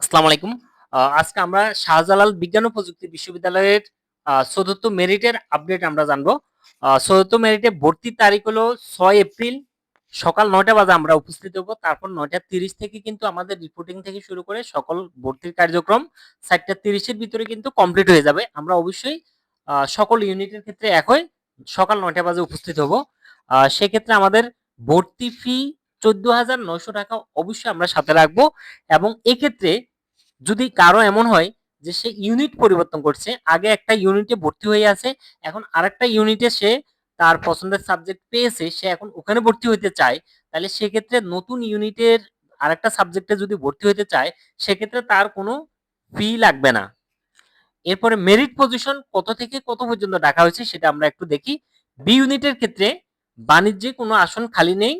আসসালামু আলাইকুম। আজকে আমরা শাহজালাল বিজ্ঞান ও প্রযুক্তি বিশ্ববিদ্যালয়ের ৪র্থ মেরিটের আপডেট আমরা জানবো। ৪র্থ মেরিটে ভর্তির তারিখ হলো ৬ এপ্রিল সকাল ৯টা বাজে আমরা উপস্থিত হব। তারপর ৯টা ৩০ থেকে কিন্তু আমাদের রিপোর্টিং থেকে শুরু করে সকল ভর্তির কার্যক্রম ৪টা ৩০ এর ভিতরে কিন্তু কমপ্লিট হয়ে যাবে। আমরা অবশ্যই সকল ইউনিটের ক্ষেত্রে একই সকাল ৯টা বাজে উপস্থিত হব। সেক্ষেত্রে আমাদের ভর্তি ফি ১৪,৯০০ টাকা অবশ্যই আমরা সাথে রাখবো এবং এক্ষেত্রে যদি কারো এমন হয় যে সে ইউনিট পরিবর্তন করছে, আগে একটা ইউনিটে ভর্তি হয়ে আছে, এখন আরেকটা ইউনিটে সে তার পছন্দের সাবজেক্ট পেয়েছে, সে এখন ওখানে ভর্তি হইতে চায়, তাহলে সেক্ষেত্রে নতুন ইউনিটের আরেকটা সাবজেক্টে যদি ভর্তি হইতে চায়, সেক্ষেত্রে তার কোনো ফি লাগবে না। এরপরে মেরিট পজিশন কত থেকে কত পর্যন্ত ডাকা হয়েছে সেটা আমরা একটু দেখি। বি ইউনিটের ক্ষেত্রে বাণিজ্যে কোনো আসন খালি নেই।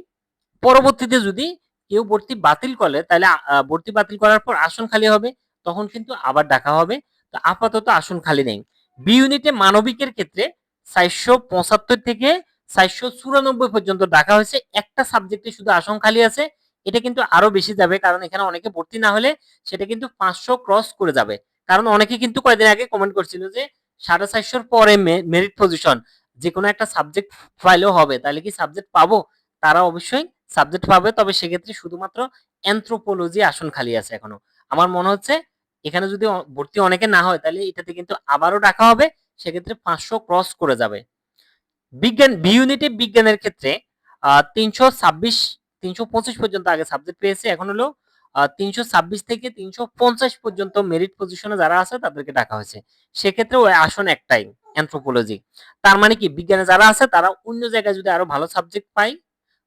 পরবর্তীতে যদি কেউ ভর্তি বাতিল করে তাহলে ভর্তি বাতিল করার পর আসন খালি হবে, তখন কিন্তু আবার ডাকা হবে। তো আপাতত আসন খালি নেই। বি ইউনিটে মানবিকের ক্ষেত্রে ৪৭৫ থেকে ৪৯৪ পর্যন্ত ডাকা হয়েছে। একটা সাবজেক্টে শুধু আসন খালি আছে। এটা কিন্তু আরো বেশি যাবে, কারণ এখানে অনেকে ভর্তি না হলে সেটা কিন্তু ৫০০ ক্রস করে যাবে। কারণ অনেকে কিন্তু কয়েকদিন আগে কমেন্ট করছিল যে ৪৫০ পরে মেরিট পজিশন যে কোনো একটা সাবজেক্ট পাইলেও হবে, তাহলে কি সাবজেক্ট পাবো? তারা অবশ্যই সাবজেক্ট পাবে, তবে সেক্ষেত্রে শুধুমাত্র অ্যানথ্রোপোলজি আসন খালি আছে এখনো। আমার মনে হচ্ছে এখানে যদি ভর্তি অনেকে না হয় তাহলে এটাতে কিন্তু আবারও ডাকা হবে, সেক্ষেত্রে ৫০০ ক্রস করে যাবে। বিজ্ঞান বি ইউনিটে বিজ্ঞানের ক্ষেত্রে ৩২৬ ৩২৫ পর্যন্ত আগে সাবজেক্ট পেয়েছে, এখন হলো ৩২৬ থেকে ৩৫০ পর্যন্ত মেরিট পজিশনে যারা আছে তাদেরকে ডাকা হয়েছে। সেক্ষেত্রে ওই আসন একটাই, অ্যানথ্রোপোলজি। তার মানে কি বিজ্ঞানে যারা আছে তারা অন্য জায়গায় যদি আরো ভালো সাবজেক্ট পায়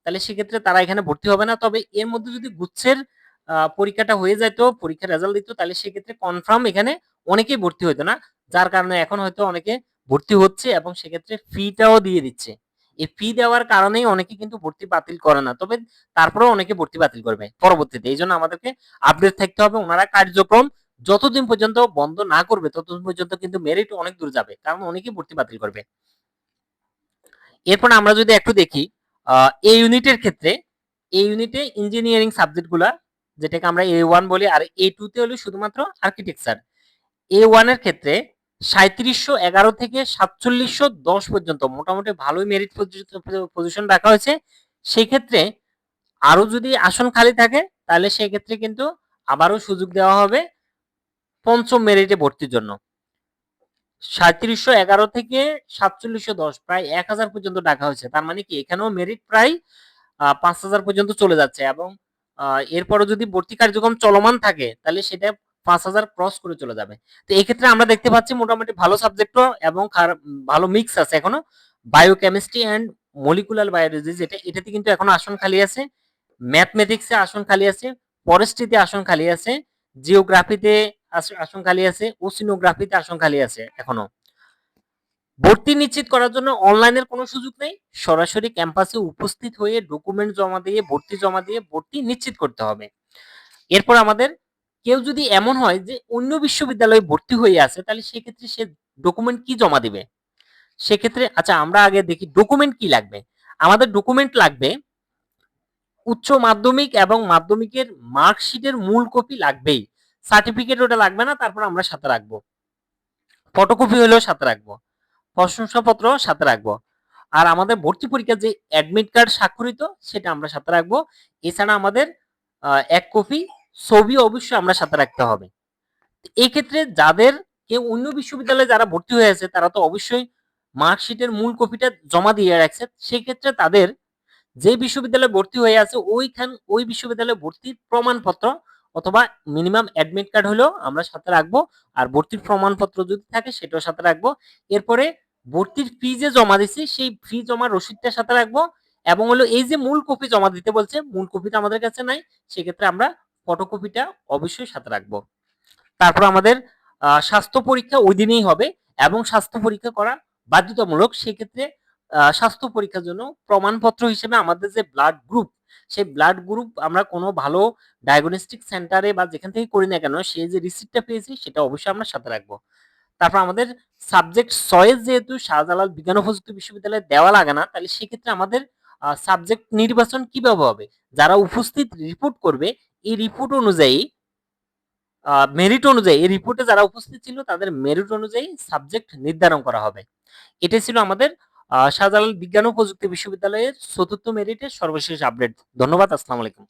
তাহলে সেক্ষেত্রে তারা এখানে ভর্তি হবে না। তবে এর মধ্যে যদি গুচ্ছের পরীক্ষাটা হয়ে যেত, পরীক্ষার রেজাল্ট দিত, তাহলে সেক্ষেত্রে কনফার্ম এখানে অনেকেই ভর্তি হতো না, যার কারণে এখন হয়তো অনেকে ভর্তি হচ্ছে এবং সেক্ষেত্রে ফিটাও দিয়ে দিচ্ছে। এই ফি দেওয়ার কারণেই অনেকে কিন্তু ভর্তি বাতিল করে না, তবে তারপরেও অনেকে ভর্তি বাতিল করবে পরবর্তীতে। এই জন্য আমাদেরকে আপডেট থাকতে হবে। ওনারা কার্যক্রম যতদিন পর্যন্ত বন্ধ না করবে ততদিন পর্যন্ত কিন্তু মেরিট অনেক দূর যাবে, কারণ অনেকেই ভর্তি বাতিল করবে। এরপর আমরা যদি একটু দেখি এই ইউনিটের ক্ষেত্রে, এই ইউনিটে ইঞ্জিনিয়ারিং সাবজেক্টগুলা যেটাকে আমরা A1 বলি, আর A2 তে হলো শুধুমাত্র আর্কিটেকচার। A1 এর ক্ষেত্রে ৩৭১১ থেকে ৪৭১০ পর্যন্ত মোটামুটি ভালোই মেরিট পজিশন রাখা হয়েছে। সেক্ষেত্রে আরো যদি আসন খালি থাকে তাহলে সেক্ষেত্রে কিন্তু আবারও সুযোগ দেওয়া হবে পঞ্চম মেরিটে ভর্তির জন্য। ৩৭১১ থেকে ৪৭১০ প্রায় ১,০০০ পর্যন্ত ডাকা হয়েছে। তার মানে কি এখানেও মেরিট প্রায় ৫,০০০ পর্যন্ত চলে যাচ্ছে এবং এরপরও যদি ভর্তি কার্যক্রম চলমান থাকে তাহলে সেটা ৫,০০০ ক্রস করে চলে যাবে। তো এক্ষেত্রে আমরা দেখতে পাচ্ছি মোটামুটি ভালো সাবজেক্টও এবং ভালো মিক্স আছে এখনো। বায়োকেমিস্ট্রি অ্যান্ড মলিকুলার বায়োলজি এটাতে কিন্তু এখনো আসন খালি আছে। ম্যাথমেটিক্সে আসন খালি আছে, ফরেস্ট্রিতে আসন খালি আছে, জিওগ্রাফিতে আসন খালি আছে, ওসিনোগ্রাফিতে আসন খালি আছে এখনো। ভর্তি নিশ্চিত করার জন্য অনলাইনের কোনো সুযোগ নেই, সরাসরি ক্যাম্পাসে উপস্থিত হয়ে ডকুমেন্ট জমা দিয়ে ভর্তি নিশ্চিত করতে হবে। এরপর আমাদের কেউ যদি এমন হয় যে অন্য বিশ্ববিদ্যালয়ে ভর্তি হয়ে আছে তাহলে সেক্ষেত্রে সে ডকুমেন্ট কি জমা দিবে? সেক্ষেত্রে আচ্ছা আমরা আগে দেখি ডকুমেন্ট কি লাগবে। আমাদের ডকুমেন্ট লাগবে উচ্চ মাধ্যমিক এবং মাধ্যমিকের মার্কশিটের মূল কপি লাগবেই। সার্টিফিকেট ওটা লাগবে না, তারপর আমরা সাথে রাখবো। ফটোকপি হলেও সাথে রাখবো, প্রশংসাপত্র সাথে রাখবো। আর আমাদের ভর্তি পরীক্ষার যে অ্যাডমিট কার্ড স্বাক্ষরিত সেটা আমরা সাথে রাখবো। এছাড়া আমাদের এক কপি ছবি অবশ্যই আমরা সাথে রাখতে হবে। এই ক্ষেত্রে যাদের কেউ অন্য বিশ্ববিদ্যালয়ে যারা ভর্তি হয়ে আছে তারা তো অবশ্যই মার্কশিটের মূল কপিটা জমা দিয়ে রাখছে। সেক্ষেত্রে তাদের যে বিশ্ববিদ্যালয়ে ভর্তি হয়ে আছে ওই বিশ্ববিদ্যালয়ে ভর্তির প্রমাণপত্র অথবা মিনিমাম অ্যাডমিট কার্ড হলেও আমরা সাথে রাখবো। আর ভর্তির প্রমাণপত্র যদি থাকে সেটাও সাথে রাখবো। এরপরে ভর্তির ফি যে জমা দিছি সেই ফি জমার রসিদটা সাথে রাখবো। এবং হলো এই যে মূল কপি জমা দিতে বলছে, মূল কপিটা আমাদের কাছে নাই, সেক্ষেত্রে আমরা ফটোকপিটা অবশ্যই সাথে রাখবো। তারপর আমাদের স্বাস্থ্য পরীক্ষা ওই দিনেই হবে এবং স্বাস্থ্য পরীক্ষা করা বাধ্যতামূলক। সেক্ষেত্রে স্বাস্থ্য পরীক্ষার জন্য প্রমাণপত্র হিসেবে আমাদের যে ব্লাড গ্রুপ, সেই ব্লাড গ্রুপ আমরা কোনো ভালো ডায়াগনস্টিক সেন্টারে বা যেখান থেকে করি না কেন সেই যে রিসিপ্টটা পেয়েছি সেটা অবশ্যই আমরা সাথে রাখবো। তারপর আমাদের সাবজেক্ট চয়েস যেহেতু শাহজালাল বিজ্ঞান ও প্রযুক্তি বিশ্ববিদ্যালয়ে দেওয়া লাগে না, তাহলে সেক্ষেত্রে আমাদের সাবজেক্ট নির্বাচন কিভাবে হবে? যারা উপস্থিত রিপোর্ট করবে এই রিপোর্ট অনুযায়ী মেরিট অনুযায়ী এই রিপোর্টে যারা উপস্থিত ছিল তাদের মেরিট অনুযায়ী সাবজেক্ট নির্ধারণ করা হবে। এটাই ছিল আমাদের শাহজালাল বিজ্ঞান ও প্রযুক্তি বিশ্ববিদ্যালয়ের চতুর্থ মেরিটের সর্বশেষ আপডেট। ধন্যবাদ। আসসালামু আলাইকুম।